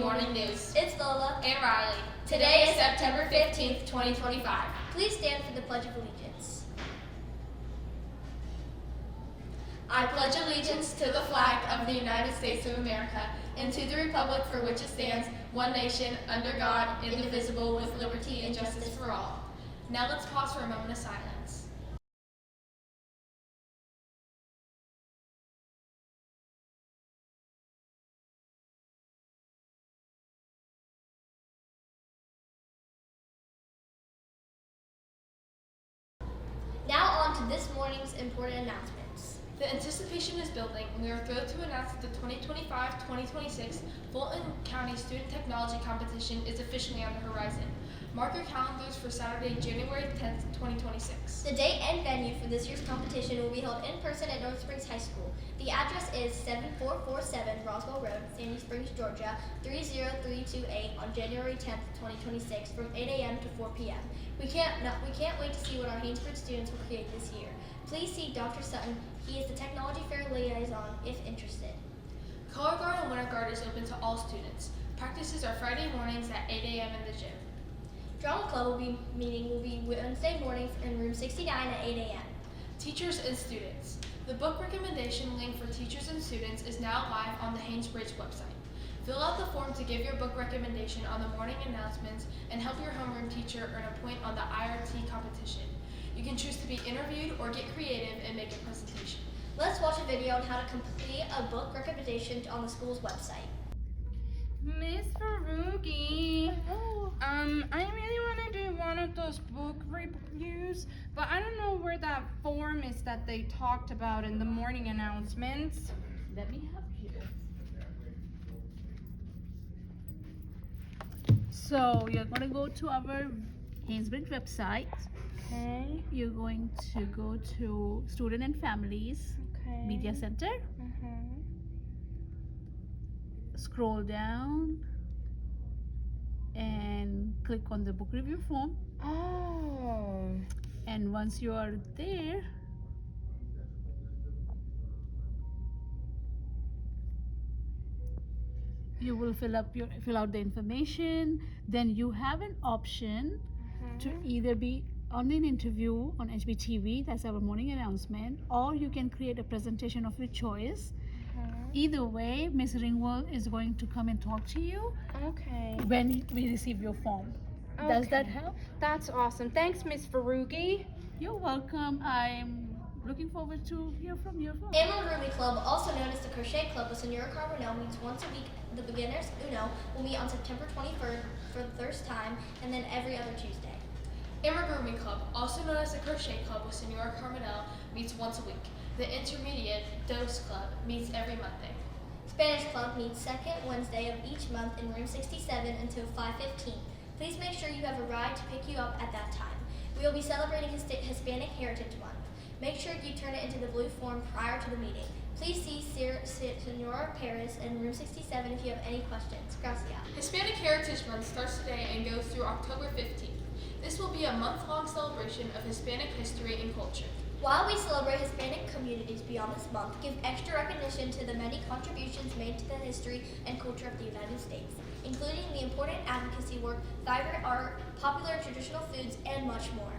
Morning News. It's Lola And Riley. Today is September 15th, 2025. Please stand for the Pledge of Allegiance. I pledge allegiance to the flag of the United States of America and to the republic for which it stands, one nation, under God, indivisible, with liberty and justice for all. Now let's pause for a moment of silence. Now on to this morning's important announcements. The anticipation is building, and we are thrilled to announce that the 2025-2026 Fulton County Student Technology Competition is officially on the horizon. Mark your calendars for Saturday, January 10th, 2026. The date and venue for this year's competition will be held in person at North Springs High School. The address is 7447 Roswell Road, Sandy Springs, Georgia, 30328 on January 10th, 2026 from 8 a.m. to 4 p.m. We can't wait to see what our Haynesburg students will create this year. Please see Dr. Sutton. He is the Technology Fair Liaison if interested. Color Guard and Winter Guard is open to all students. Practices are Friday mornings at 8 a.m. in the gym. Drama Club will be Wednesday morning in room 69 at 8 a.m. Teachers and students. The book recommendation link for teachers and students is now live on the Haynesbridge website. Fill out the form to give your book recommendation on the morning announcements and help your homeroom teacher earn a point on the IRT competition. You can choose to be interviewed or get creative and make a presentation. Let's watch a video on how to complete a book recommendation on the school's website. Miss Faruqi, I really want to do one of those book reviews, but I don't know where that form is that they talked about in the morning announcements. Let me help you. So you're going to go to our Haynesbridge website. Okay. You're going to go to Student and Families Okay. Media Center. Scroll down and click on the book review form. Oh. And once you are there, you will fill out the information. Then you have an option to either be on an interview on HBTV, that's our morning announcement, or you can create a presentation of your choice. Either way, Ms. Ringwald is going to come and talk to you Okay. when we receive your form. Does that help? That's awesome. Thanks, Miss Faruqi. You're welcome. I'm looking forward to hear from you. Amigurumi Club, also known as the Crochet Club with Senora Carbonell, meets once a week. The beginners Uno will meet on September 23rd for the first time, and then every other Tuesday. Amigurumi Club, also known as the Crochet Club with Senora Carmenel, meets once a week. The Intermediate Dos Club meets every Monday. Spanish Club meets second Wednesday of each month in room 67 until 5:15. Please make sure you have a ride to pick you up at that time. We will be celebrating Hispanic Heritage Month. Make sure you turn it into the blue form prior to the meeting. Please see Senora Perez in room 67 if you have any questions. Gracias. Hispanic Heritage Month starts today and goes through October 15th. This will be a month-long celebration of Hispanic history and culture. While we celebrate Hispanic communities beyond this month, give extra recognition to the many contributions made to the history and culture of the United States, including the important advocacy work, vibrant art, popular traditional foods, and much more.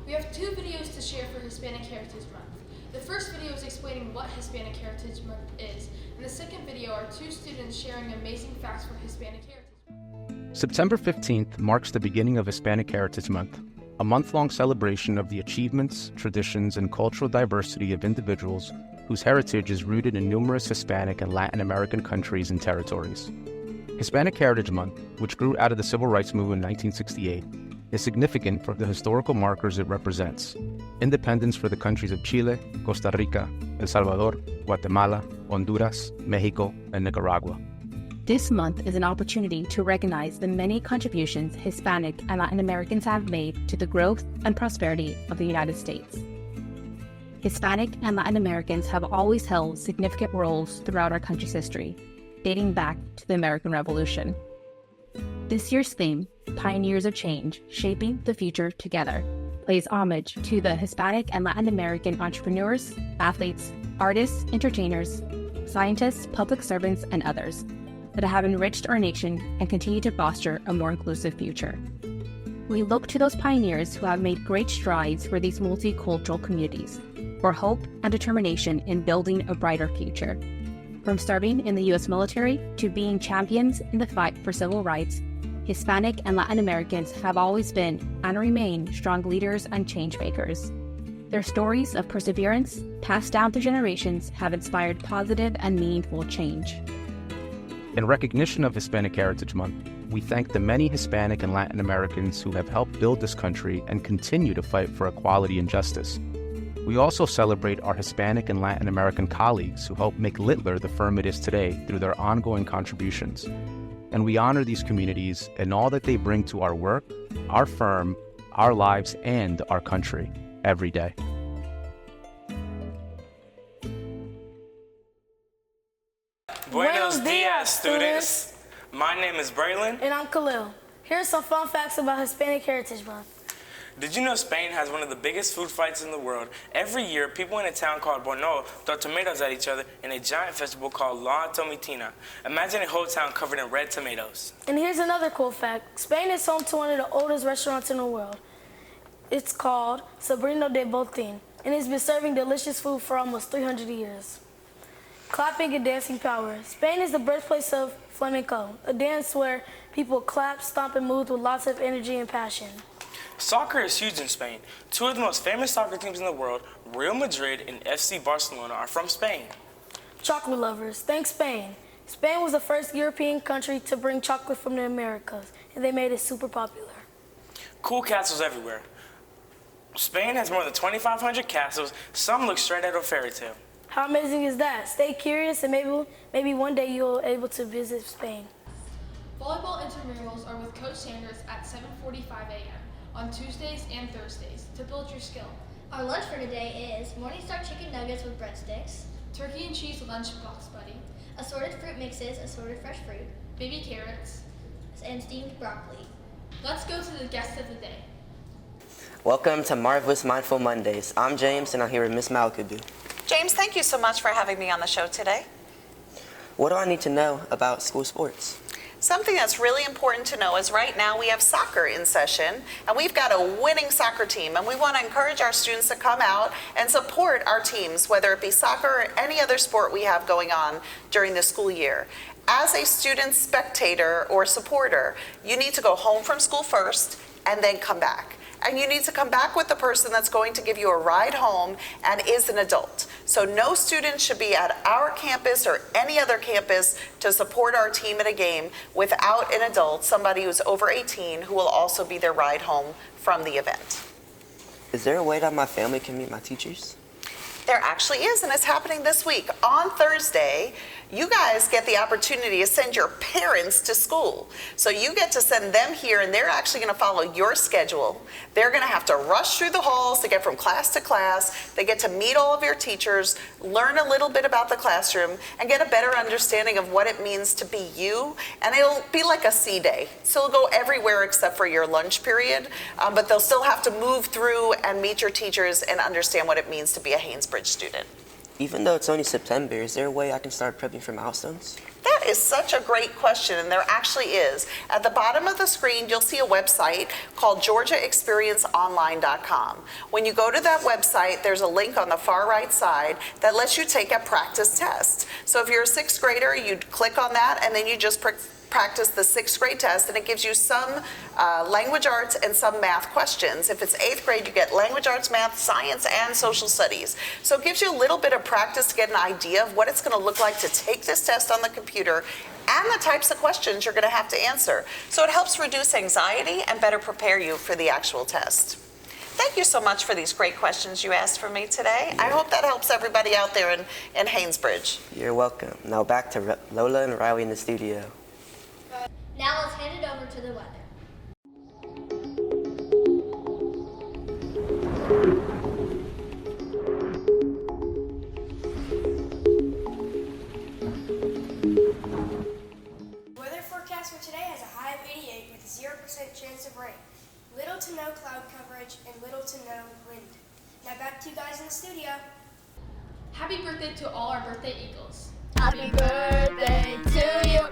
We have 2 videos to share for Hispanic Heritage Month. The first video is explaining what Hispanic Heritage Month is, and the second video are 2 students sharing amazing facts for Hispanic heritage. September 15th marks the beginning of Hispanic Heritage Month, a month-long celebration of the achievements, traditions, and cultural diversity of individuals whose heritage is rooted in numerous Hispanic and Latin American countries and territories. Hispanic Heritage Month, which grew out of the Civil Rights Movement in 1968, is significant for the historical markers it represents: independence for the countries of Chile, Costa Rica, El Salvador, Guatemala, Honduras, Mexico, and Nicaragua. This month is an opportunity to recognize the many contributions Hispanic and Latin Americans have made to the growth and prosperity of the United States. Hispanic and Latin Americans have always held significant roles throughout our country's history, dating back to the American Revolution. This year's theme, Pioneers of Change, Shaping the Future Together, pays homage to the Hispanic and Latin American entrepreneurs, athletes, artists, entertainers, scientists, public servants, and others. that have enriched our nation and continue to foster a more inclusive future. We look to those pioneers who have made great strides for these multicultural communities, for hope and determination in building a brighter future. From serving in the U.S. military to being champions in the fight for civil rights, Hispanic and Latin Americans have always been and remain strong leaders and change makers. Their stories of perseverance, passed down through generations, have inspired positive and meaningful change. In recognition of Hispanic Heritage Month, we thank the many Hispanic and Latin Americans who have helped build this country and continue to fight for equality and justice. We also celebrate our Hispanic and Latin American colleagues who help make Littler the firm it is today through their ongoing contributions. And we honor these communities and all that they bring to our work, our firm, our lives, and our country every day. Buenos dias, students. My name is Braylon. And I'm Khalil. Here are some fun facts about Hispanic Heritage Month. Did you know Spain has one of the biggest food fights in the world? Every year, people in a town called Borno throw tomatoes at each other in a giant festival called La Tomatina. Imagine a whole town covered in red tomatoes. And here's another cool fact. Spain is home to one of the oldest restaurants in the world. It's called Sobrino de Botín, and it's been serving delicious food for almost 300 years. Clapping and dancing power. Spain is the birthplace of flamenco, a dance where people clap, stomp, and move with lots of energy and passion. Soccer is huge in Spain. Two of the most famous soccer teams in the world, Real Madrid and FC Barcelona, are from Spain. Chocolate lovers, thanks Spain. Spain was the first European country to bring chocolate from the Americas, and they made it super popular. Cool castles everywhere. Spain has more than 2,500 castles. Some look straight out of a fairy tale. How amazing is that? Stay curious and maybe one day you'll be able to visit Spain. Volleyball intramurals are with Coach Sanders at 7:45 a.m. on Tuesdays and Thursdays to build your skill. Our lunch for today is Morningstar chicken nuggets with breadsticks, Turkey and cheese lunchbox buddy, assorted fruit mixes, assorted fresh fruit, baby carrots, and steamed broccoli. Let's go to the guest of the day. Welcome to Marvelous Mindful Mondays. I'm James and I'm here with Miss Malkudu. James, thank you so much for having me on the show today. What do I need to know about school sports? Something that's really important to know is right now we have soccer in session, and we've got a winning soccer team, and we want to encourage our students to come out and support our teams, whether it be soccer or any other sport we have going on during the school year. As a student spectator or supporter, you need to go home from school first and then come back. And you need to come back with the person that's going to give you a ride home and is an adult. So no student should be at our campus or any other campus to support our team at a game without an adult, somebody who's over 18, who will also be their ride home from the event. Is there a way that my family can meet my teachers? There actually is, and it's happening this week. On Thursday, you guys get the opportunity to send your parents to school. So you get to send them here, and they're actually going to follow your schedule. They're going to have to rush through the halls to get from class to class. They get to meet all of your teachers, learn a little bit about the classroom, and get a better understanding of what it means to be you. And it'll be like a C day. So it'll go everywhere except for your lunch period, but they'll still have to move through and meet your teachers and understand what it means to be a Haynesbridge student. Even though it's only September, is there a way I can start prepping for milestones? That is such a great question, and there actually is. At the bottom of the screen, you'll see a website called GeorgiaExperienceOnline.com. When you go to that website, there's a link on the far right side that lets you take a practice test. So if you're a sixth grader, you'd click on that, and then you just practice the sixth grade test, and it gives you some language arts and some math questions. If it's eighth grade, you get language arts, math, science, and social studies. So it gives you a little bit of practice to get an idea of what it's going to look like to take this test on the computer and the types of questions you're going to have to answer. So it helps reduce anxiety and better prepare you for the actual test. Thank you so much for these great questions you asked for me today. I hope that helps everybody out there in Haynesbridge. You're welcome. Now back to Lola and Riley in the studio. Now let's hand it over to the weather. Weather forecast for today has a high of 88 with a 0% chance of rain. Little to no cloud coverage and little to no wind. Now back to you guys in the studio. Happy birthday to all our birthday eagles. Happy birthday to you.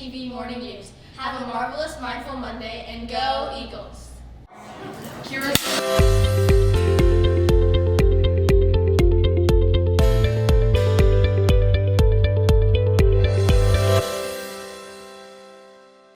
HBTV Morning News. Have a marvelous Mindful Monday and go Eagles!